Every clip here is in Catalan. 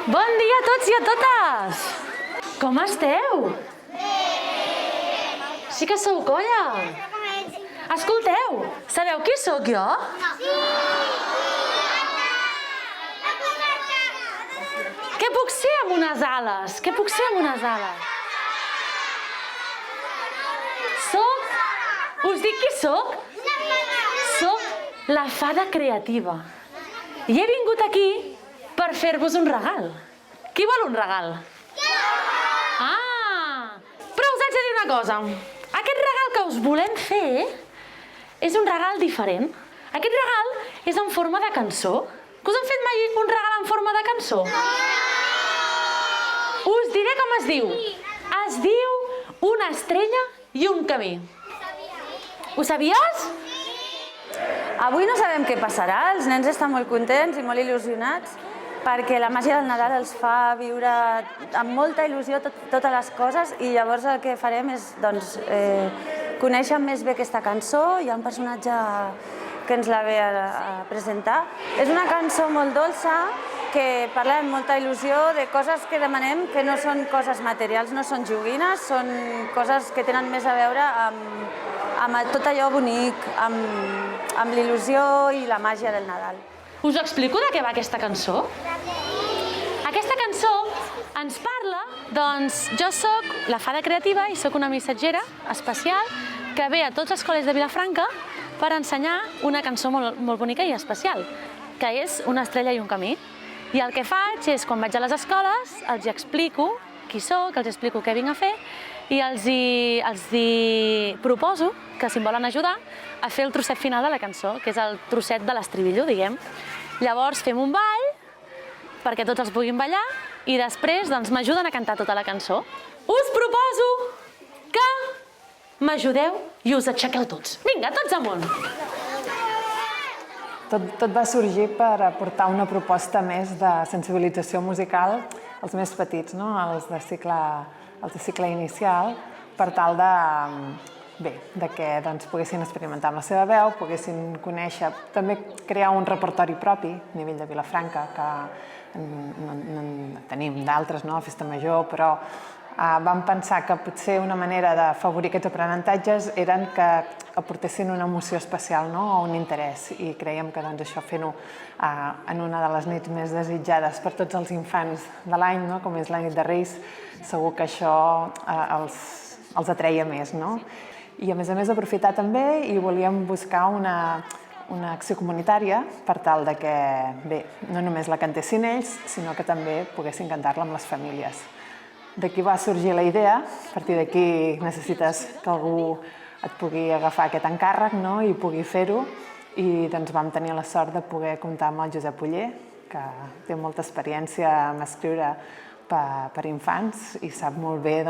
Bon dia a tots i a totes! Com esteu? Sí que sou colla? Escolteu, sabeu qui sóc jo? Què puc ser amb unes ales? Què puc ser amb unes ales? Soc... Us dic qui soc? Soc la fada creativa. I he vingut aquí per fer-vos un regal. Qui vol un regal? Ah! Però us haig de dir una cosa. Aquest regal que us volem fer és un regal diferent. Aquest regal és en forma de cançó. Que us han fet mai un regal en forma de cançó? Us diré com es diu. Es diu Una estrella i un camí. Ho sabies? Avui no sabem què passarà, els nens estan molt contents i molt il·lusionats perquè la màgia del Nadal els fa viure amb molta il·lusió totes les coses i llavors el que farem és conèixer més bé aquesta cançó. Hi ha un personatge que ens la ve a presentar. És una cançó molt dolça que parla amb molta il·lusió de coses que demanem que no són coses materials, no són joguines, són coses que tenen més a veure amb tot allò bonic, amb l'il·lusió i la màgia del Nadal. Us explico de què va aquesta cançó? Aquesta cançó ens parla, doncs jo sóc la fada creativa i sóc una missatgera especial que ve a tots els col·legis de Vilafranca per ensenyar una cançó molt bonica i especial, que és Una estrella i un camí. I el que faig és, quan vaig a les escoles, els explico qui sóc, els explico què vinc a fer i els proposo que si em volen ajudar a fer el trosset final de la cançó, que és el trosset de l'estribillo, diguem. Llavors fem un ball perquè tots els puguin ballar i després m'ajuden a cantar tota la cançó. Us proposo que m'ajudeu i us aixequeu tots. Vinga, tots amunt! Tot va sorgir per aportar una proposta més de sensibilització musical als més petits, als de cicle inicial, per tal de que poguessin experimentar amb la seva veu, poguessin conèixer, també crear un repertori propi a nivell de Vilafranca, que en tenim d'altres, a Festa Major, però vam pensar que potser una manera d'afavorir aquests aprenentatges eren que aportessin una emoció especial o un interès, i creiem que això fent-ho en una de les nits més desitjades per tots els infants de l'any, com és la nit de Reis, segur que això els atreia més. I a més aprofitar també i volíem buscar una acció comunitària per tal que no només la cantessin ells, sinó que també poguessin cantar-la amb les famílies. D'aquí va sorgir la idea. A partir d'aquí necessites que algú et pugui agafar aquest encàrrec i pugui fer-ho, i vam tenir la sort de poder comptar amb el Josep Oller, que té molta experiència en escriure per infants i sap molt bé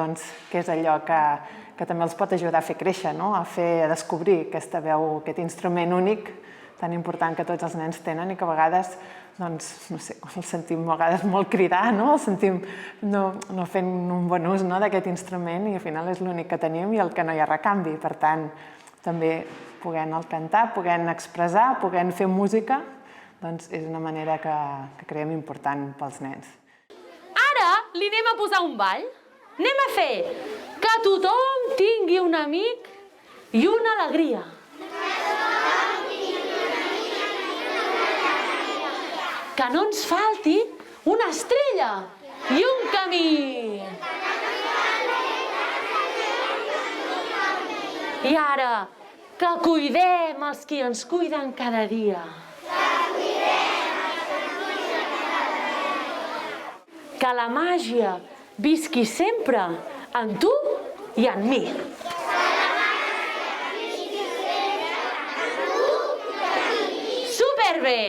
què és allò que també els pot ajudar a fer créixer, a descobrir aquesta veu, aquest instrument únic tan important que tots els nens tenen i que a vegades el sentim a vegades molt cridar, el sentim no fent un bon ús d'aquest instrument, i al final és l'únic que tenim i el que no hi ha recanvi. Per tant, també podent cantar, podent expressar, podent fer música, és una manera que creiem important pels nens. Ara li anem a posar un ball. Anem a fer que tothom tingui un amic i una alegria. Que no ens falti una estrella i un camí. I ara, que cuidem els qui ens cuiden cada dia. Que la màgia visqui sempre en tu i en mi. Superbé!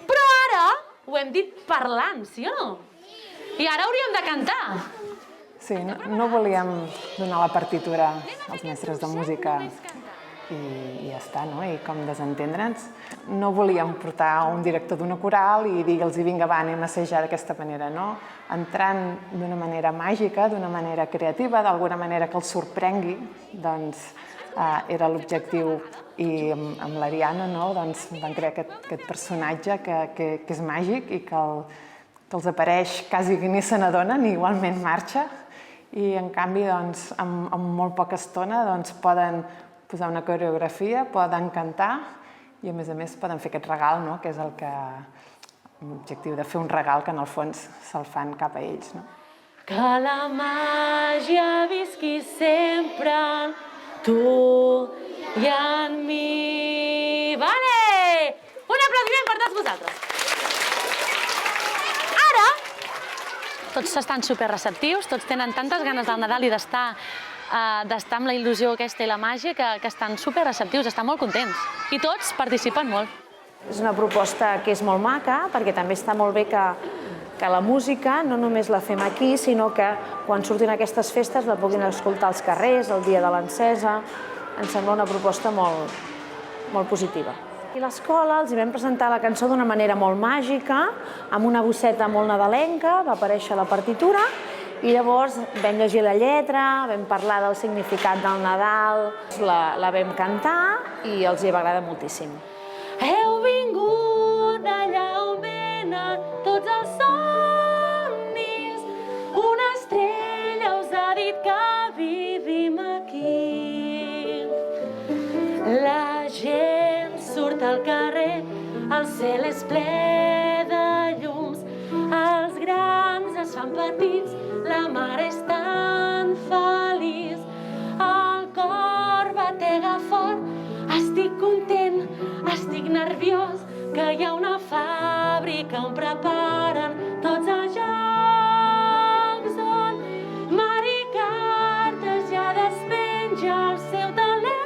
Però ara ho hem dit parlant, sí o no? I ara hauríem de cantar. Sí, no volíem donar la partitura als mestres de música i ja està, i com desentendre'ns. No volíem portar un director d'una coral i dir-los vinga, va, anem a assajar d'aquesta manera, entrant d'una manera màgica, d'una manera creativa, d'alguna manera que els sorprengui, era l'objectiu. I amb l'Ariana vam crear aquest personatge que és màgic i que que els apareix quasi que ni se n'adonen i igualment marxa. I en canvi, doncs, en molt poca estona poden posar una coreografia, poden cantar i a més poden fer aquest regal, no? Que és l'objectiu de fer un regal que en el fons se'l fan cap a ells. No? Que la màgia visqui sempre en tu i en mi. Vale! Un aplaudiment per tots vosaltres. Ara, tots estan superreceptius, tots tenen tantes ganes del Nadal i d'estar amb la il·lusió aquesta i la màgia que estan superreceptius, estan molt contents. I tots participen molt. És una proposta que és molt maca, perquè també està molt bé que la música no només la fem aquí, sinó que quan surtin aquestes festes la puguin escoltar als carrers, el dia de l'encesa. Ens sembla una proposta molt positiva. I a l'escola els vam presentar la cançó d'una manera molt màgica, amb una bosseta molt nadalenca, va aparèixer la partitura, i llavors vam llegir la lletra, vam parlar del significat del Nadal, la vam cantar i els hi va agradar moltíssim. Heu vingut allà on venen tots els somnis, una estrella us ha dit que vivim aquí. La gent surt al carrer, el cel és ple de llums, els grans es fan petits, la mar és tan feliç, el cor batega fort, estic content, estic nerviós, que hi ha una fàbrica on preparen tots els jocs on Mari Cartes ja despenja el seu telèfon.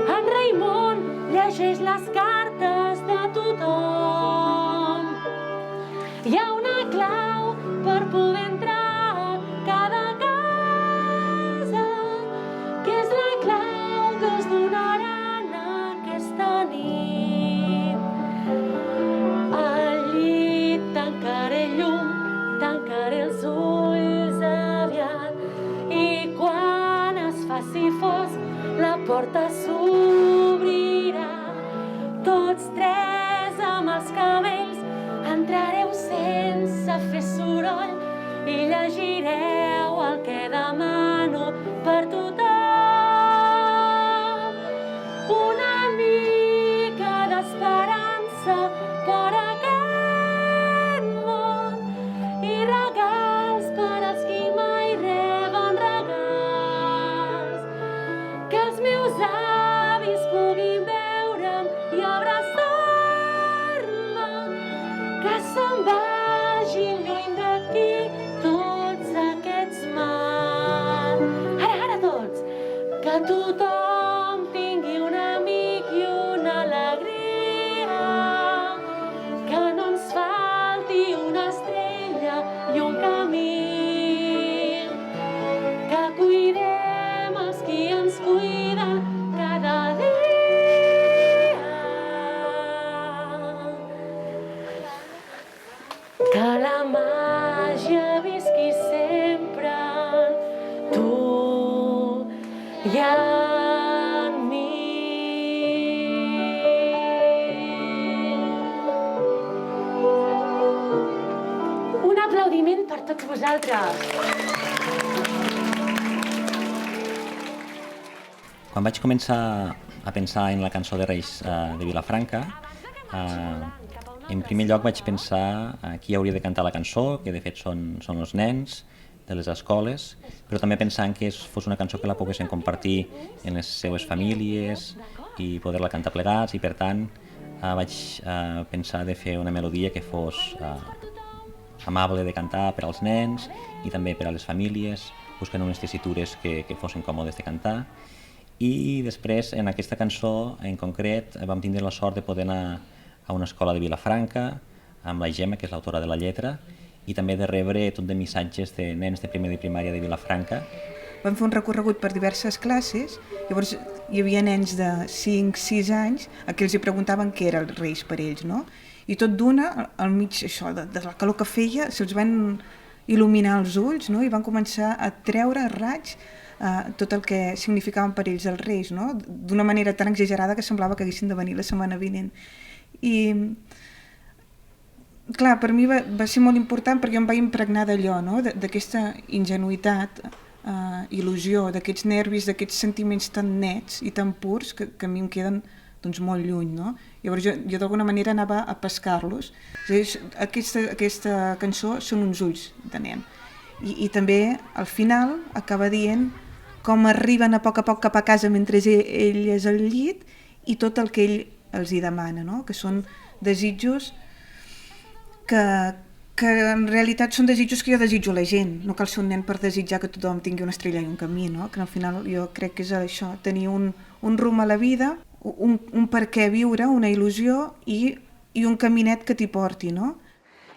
En Raimon llegeix les cartes de tothom. Hi ha una clau per poder entrar a cada casa, que és la clau que us donaran aquesta nit. Al llit tancaré llum, tancaré els ulls aviat, i quan es faci fosc la porta s'obrirà. Tots tres amb els camells entrareu sense fer soroll i llegireu el que demano per tothom. Una mica d'esperança per aquest món i regals per als qui mai reben regals. Que els meus avis puguin veure'm i abraçar-me, que se'n vagin lluny d'aquí tots aquests mals. Ara tots! Que tothom tingui un amic i una alegria, que no ens falti una estrella i un camí, que cuidem els qui ens cuiden cada dia. Que la màgia visqui sempre en tu i en mi. Un aplaudiment per tots vosaltres. Quan vaig començar a pensar en la cançó de Reis de Vilafranca, en primer lloc vaig pensar qui hauria de cantar la cançó, que de fet són els nens de les escoles, però també pensant que fos una cançó que la poguessin compartir en les seues famílies i poder-la cantar plegats, i per tant vaig pensar de fer una melodia que fos amable de cantar per als nens i també per a les famílies, buscant unes tessitures que fossin còmodes de cantar. I després, en aquesta cançó en concret, vam tindre la sort de poder anar a una escola de Vilafranca amb la Gemma, que és l'autora de la lletra, i també de rebre tot de missatges de nens de primer de primària de Vilafranca. Vam fer un recorregut per diverses classes, llavors hi havia nens de 5-6 anys a qui els preguntaven què era els Reis per ells, no? I tot d'una, al mig això, de la calor que feia, se'ls van il·luminar els ulls, no? I van començar a treure raig tot el que significaven per ells els Reis, no? D'una manera tan exagerada que semblava que haguessin de venir la setmana vinent. I Clar, per mi va ser molt important perquè em vaig impregnar d'allò, no? D'aquesta ingenuïtat, il·lusió, d'aquests nervis, d'aquests sentiments tan nets i tan purs que a mi em queden doncs, molt lluny. No? Llavors jo d'alguna manera anava a pescar-los. Aquesta cançó són uns ulls de nen. I també al final acaba dient com arriben a poc cap a casa mentre ell és al llit i tot el que ell els hi demana, no? Que són desitjos que en realitat són desitjos que jo desitjo a la gent. No cal ser un nen per desitjar que tothom tingui una estrella i un camí, no? Que al final jo crec que és això, tenir un rumb a la vida, un per què viure, una il·lusió i un caminet que t'hi porti, no?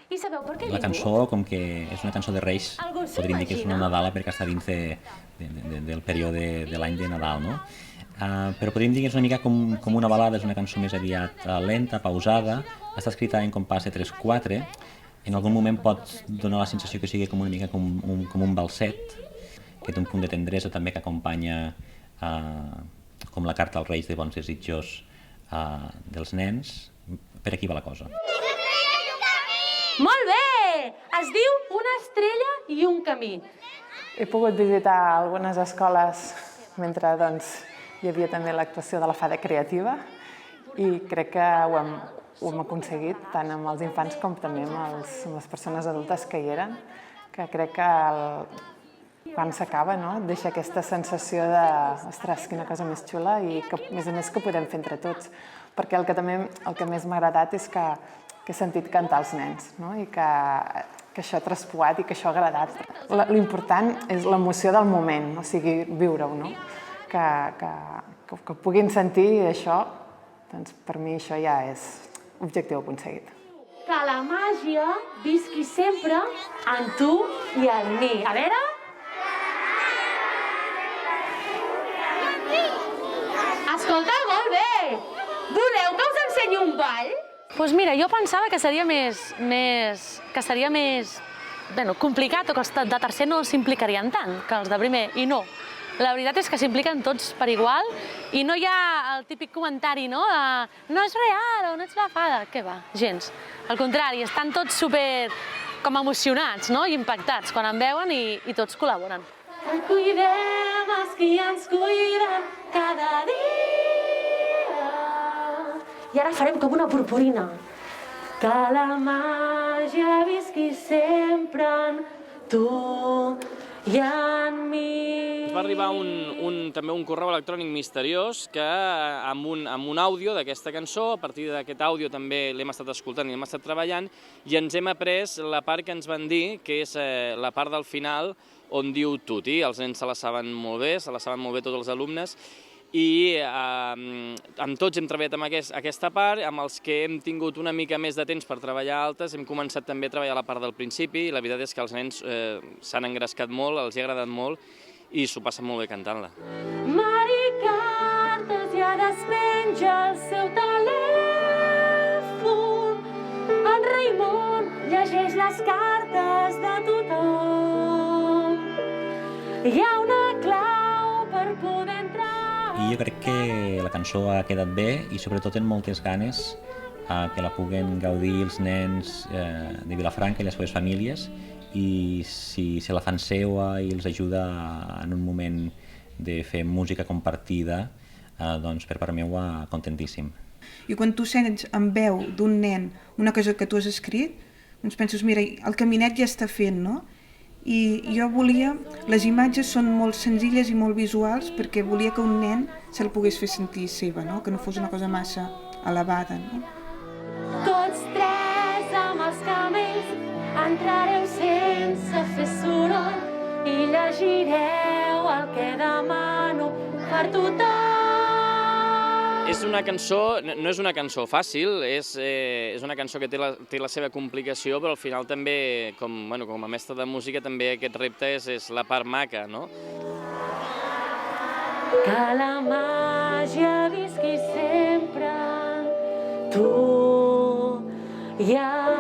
I sabeu per què La cançó, com que és una cançó de Reis, podríem dir que és una Nadala perquè està dins del període de l'any de Nadal, no? Però podríem dir que és una mica com una balada, és una cançó més aviat lenta, pausada, està escrita en compàs de 3/4, en algun moment pot donar la sensació que sigui com una mica com un balset, que té un punt de tendresa també que acompanya com la carta als Reis de bons desitjos dels nens. Per aquí va la cosa. Molt bé! Es diu Una estrella i un camí. He pogut visitar algunes escoles mentre hi havia també l'actuació de la Fada Creativa i crec que ho hem aconseguit tant amb els infants com també amb les persones adultes que hi eren, que crec que quan s'acaba deixa aquesta sensació de ostres, quina cosa més xula i que a més que podem fer entre tots, perquè el que més m'ha agradat és que he sentit cantar els nens i que això ha traspuat i que això ha agradat. L'important és l'emoció del moment, o sigui, viure-ho, no? Que puguin sentir això, doncs per mi això ja és objectiu aconseguit. Que la màgia visqui sempre en tu i en mi. A veure? Escolta, molt bé! Voleu que us ensenyi un ball? Doncs mira, jo pensava que seria més complicat o que els de tercer no s'implicarien tant que els de primer, i no. La veritat és que s'impliquen tots per igual i no hi ha el típic comentari, no? De no és real o no ets la fada. Què va? Gens. Al contrari, estan tots super com emocionats, no? I impactats quan em veuen i tots col·laboren. Que cuidem els qui ens cuiden cada dia. I ara farem com una purpurina. Que la màgia visqui sempre en tu i en mi. Ens va arribar també un correu electrònic misteriós que amb un àudio d'aquesta cançó, a partir d'aquest àudio també l'hem estat escoltant i l'hem estat treballant i ens hem après la part que ens van dir, que és la part del final on diu tutti. Els nens se la saben molt bé, tots els alumnes, i amb tots hem treballat amb aquesta part, amb els que hem tingut una mica més de temps per treballar altes, hem començat també a treballar la part del principi i la veritat és que els nens s'han engrescat molt, els hi ha agradat molt i s'ho passen molt bé cantant-la. Mari Cartes ja despenja el seu telèfon, en Raimon llegeix les cartes de tothom, hi ha una clau per poder entrar. I jo crec que la cançó ha quedat bé i sobretot en moltes ganes que la puguen gaudir els nens de Vilafranca i les seves famílies i si se la fan seua i els ajuda en un moment de fer música compartida, doncs per part meua contentíssim. I quan tu sents en veu d'un nen una cosa que tu has escrit, doncs penses, mira, el caminet ja està fent, no? I jo volia, les imatges són molt senzilles i molt visuals perquè volia que un nen se'l pogués fer sentir seva, no? Que no fos una cosa massa elevada. No? Tots tres amb els camells entrareu sense fer soroll i llegireu el que demano per tothom. És una cançó, no és una cançó fàcil, és una cançó que té la seva complicació, però al final també, com a mestre de música, també aquest repte és la part maca, no? Que la màgia visqui sempre en tu i en